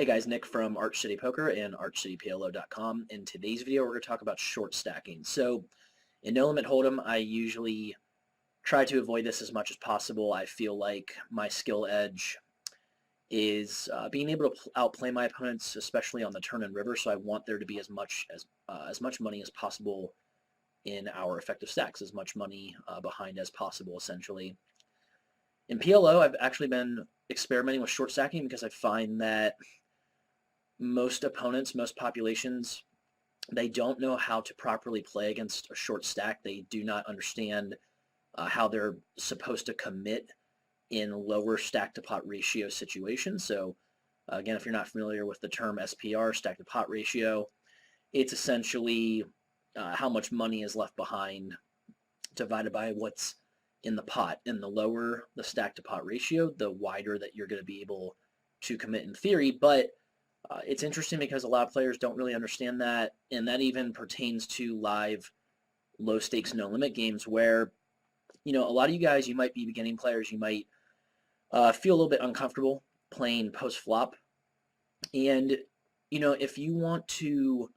Hey guys, Nick from Arch City Poker and ArchCityPLO.com. In today's video, we're going to talk about short stacking. So in No Limit Hold'em, I usually try to avoid this as much as possible. I feel like my skill edge is being able to outplay my opponents, especially on the turn and river. So I want there to be as much money as possible in our effective stacks, as much money behind as possible, essentially. In PLO, I've actually been experimenting with short stacking because I find that most opponents, most populations, they don't know how to properly play against a short stack. They do not understand how they're supposed to commit in lower stack to pot ratio situations. So again, if you're not familiar with the term SPR, stack to pot ratio, it's essentially how much money is left behind divided by what's in the pot. And the lower the stack to pot ratio, the wider that you're going to be able to commit in theory. But it's interesting because a lot of players don't really understand that, and that even pertains to live low stakes no limit games where, a lot of you guys, you might be beginning players, you might feel a little bit uncomfortable playing post flop, and if you want to,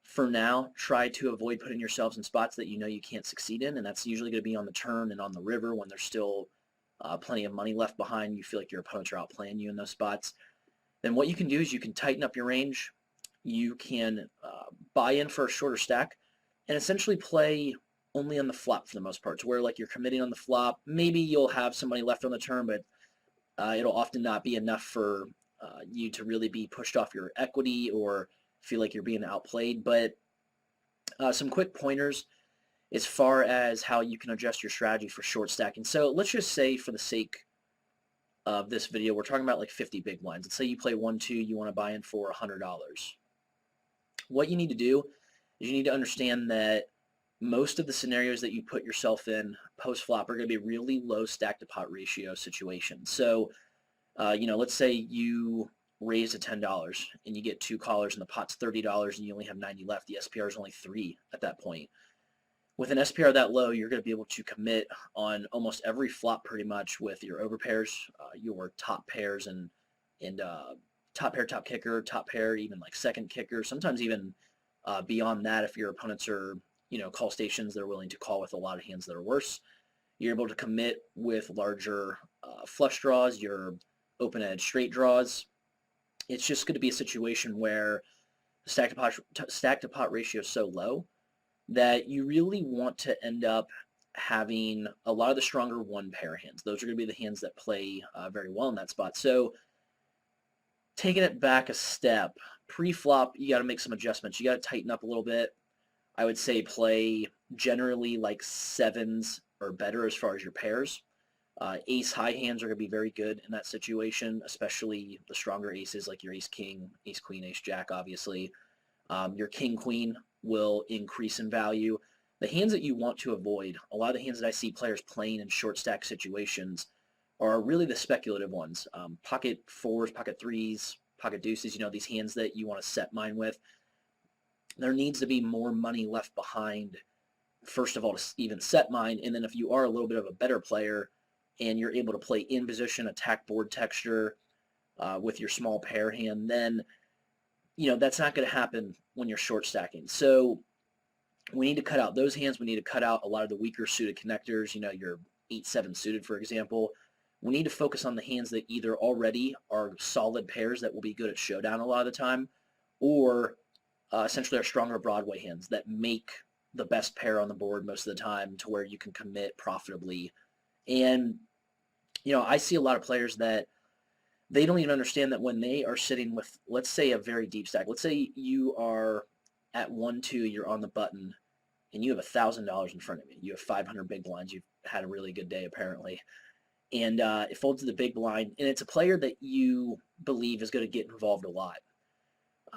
for now, try to avoid putting yourselves in spots that you can't succeed in, and that's usually going to be on the turn and on the river when there's still plenty of money left behind, you feel like your opponents are outplaying you in those spots, then what you can do is you can tighten up your range, you can buy in for a shorter stack, and essentially play only on the flop for the most part, to where like you're committing on the flop. Maybe you'll have some money left on the turn, but it'll often not be enough for you to really be pushed off your equity or feel like you're being outplayed. But some quick pointers as far as how you can adjust your strategy for short stacking. So let's just say, for the sake of this video, we're talking about like 50 big blinds. Let's say you play 1-2, you want to buy in for $100. What you need to do is you need to understand that most of the scenarios that you put yourself in post flop are going to be really low stack to pot ratio situations. So, let's say you raise to $10 and you get 2 callers and the pot's $30 and you only have 90 left. The SPR is only 3 at that point. With an SPR that low, you're going to be able to commit on almost every flop pretty much with your overpairs, your top pairs, and top pair, top kicker, top pair, even like second kicker, sometimes even beyond that if your opponents are, call stations, they're willing to call with a lot of hands that are worse. You're able to commit with larger flush draws, your open edge straight draws. It's just going to be a situation where the stack to pot ratio is so low that you really want to end up having a lot of the stronger one pair hands. Those are going to be the hands that play very well in that spot. So taking it back a step, pre-flop, you got to make some adjustments. You got to tighten up a little bit. I would say play generally like 7s or better as far as your pairs. Ace high hands are going to be very good in that situation, especially the stronger aces like your ace king, ace queen, ace jack, obviously. Your king queen will increase in value. The hands that you want to avoid, a lot of the hands that I see players playing in short stack situations are really the speculative ones. Pocket 4s, pocket 3s, pocket deuces, these hands that you want to set mine with. There needs to be more money left behind, first of all, to even set mine, and then if you are a little bit of a better player and you're able to play in position, attack board texture with your small pair hand, then that's not going to happen when you're short stacking. So we need to cut out those hands. We need to cut out a lot of the weaker suited connectors, your 8-7 suited, for example. We need to focus on the hands that either already are solid pairs that will be good at showdown a lot of the time, or essentially are stronger Broadway hands that make the best pair on the board most of the time to where you can commit profitably. And, I see a lot of players that they don't even understand that when they are sitting with, let's say, a very deep stack. Let's say you are at 1-2, you're on the button, and you have $1,000 in front of you. You have 500 big blinds. You've had a really good day, apparently. And it folds to the big blind, and it's a player that you believe is going to get involved a lot.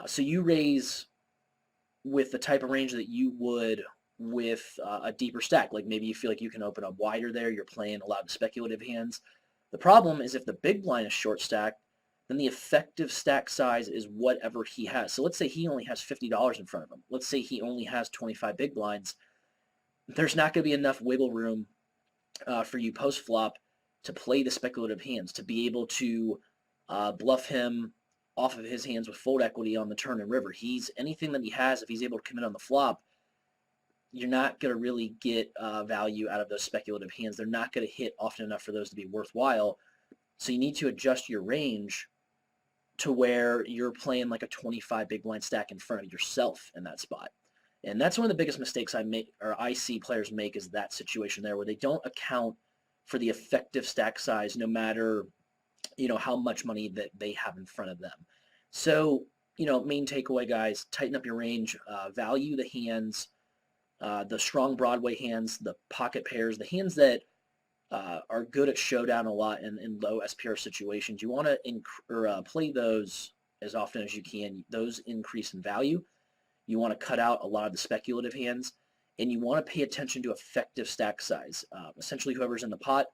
So you raise with the type of range that you would with a deeper stack. Like maybe you feel like you can open up wider there. You're playing a lot of speculative hands. The problem is if the big blind is short stacked, then the effective stack size is whatever he has. So let's say he only has $50 in front of him. Let's say he only has 25 big blinds. There's not going to be enough wiggle room for you post-flop to play the speculative hands, to be able to bluff him off of his hands with fold equity on the turn and river. Anything that he has, if he's able to commit on the flop, you're not going to really get value out of those speculative hands. They're not going to hit often enough for those to be worthwhile. So you need to adjust your range to where you're playing like a 25 big blind stack in front of yourself in that spot. And that's one of the biggest mistakes I see players make, is that situation there where they don't account for the effective stack size no matter, how much money that they have in front of them. So, main takeaway, guys, tighten up your range, value the hands, the strong Broadway hands, the pocket pairs, the hands that are good at showdown a lot in low SPR situations. You want to play those as often as you can. Those increase in value. You want to cut out a lot of the speculative hands, and you want to pay attention to effective stack size. Essentially, whoever's in the pot,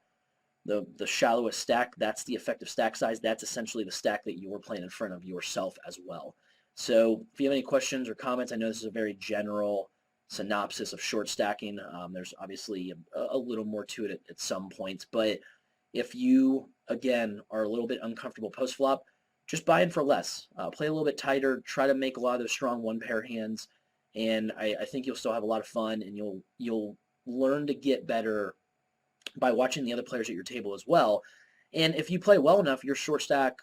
the shallowest stack, that's the effective stack size. That's essentially the stack that you're playing in front of yourself as well. So if you have any questions or comments, I know this is a very general synopsis of short stacking. There's obviously a little more to it at some points, but if you, again, are a little bit uncomfortable post-flop, just buy in for less. Play a little bit tighter, try to make a lot of those strong one-pair hands, and I think you'll still have a lot of fun, and you'll learn to get better by watching the other players at your table as well. And if you play well enough, your short stack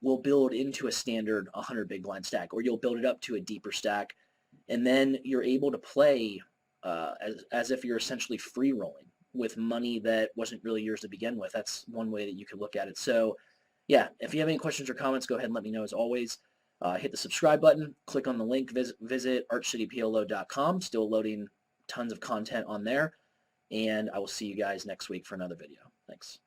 will build into a standard 100 big blind stack, or you'll build it up to a deeper stack, and then you're able to play as if you're essentially free rolling with money that wasn't really yours to begin with. That's one way that you could look at it. So yeah, if you have any questions or comments, go ahead and let me know as always. Hit the subscribe button, click on the link, visit archcityplo.com. Still loading tons of content on there, and I will see you guys next week for another video. Thanks.